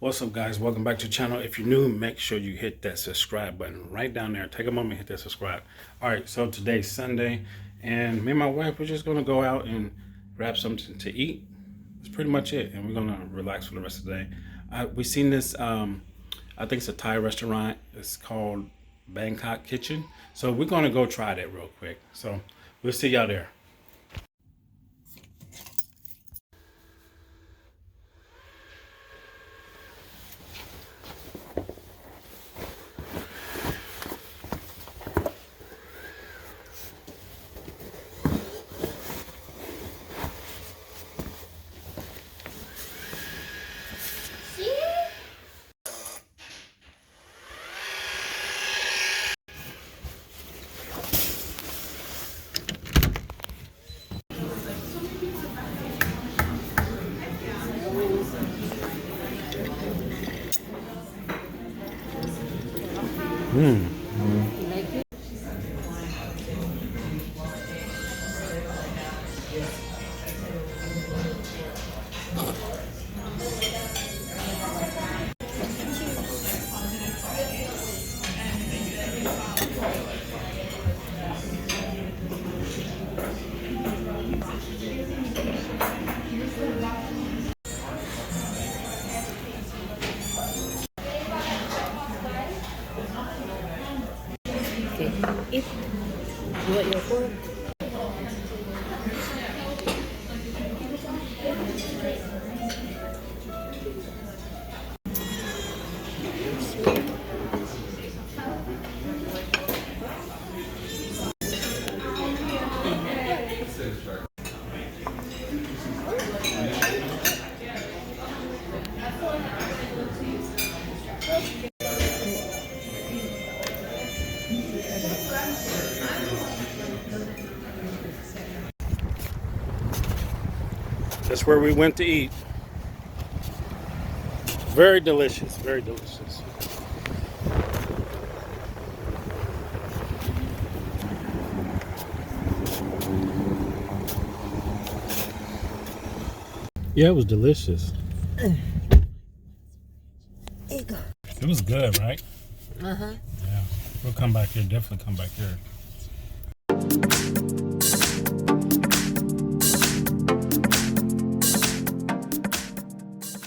What's up, guys? Welcome back to the channel. If you're new, make sure you hit that subscribe button right down there. Take a moment, hit that subscribe. All right, so today's Sunday, and me and my wife, we're just gonna go out and grab something to eat. That's pretty much it, and we're gonna relax for the rest of the day. We seen this, I think it's a Thai restaurant. It's called Bangkok Kitchen. So we're gonna go try that real quick. So we'll see y'all there. Eat. You want your food? That's where we went to eat. Very delicious, very delicious. Yeah, it was delicious. It was good, right? Uh-huh. Yeah. We'll come back here, definitely come back here.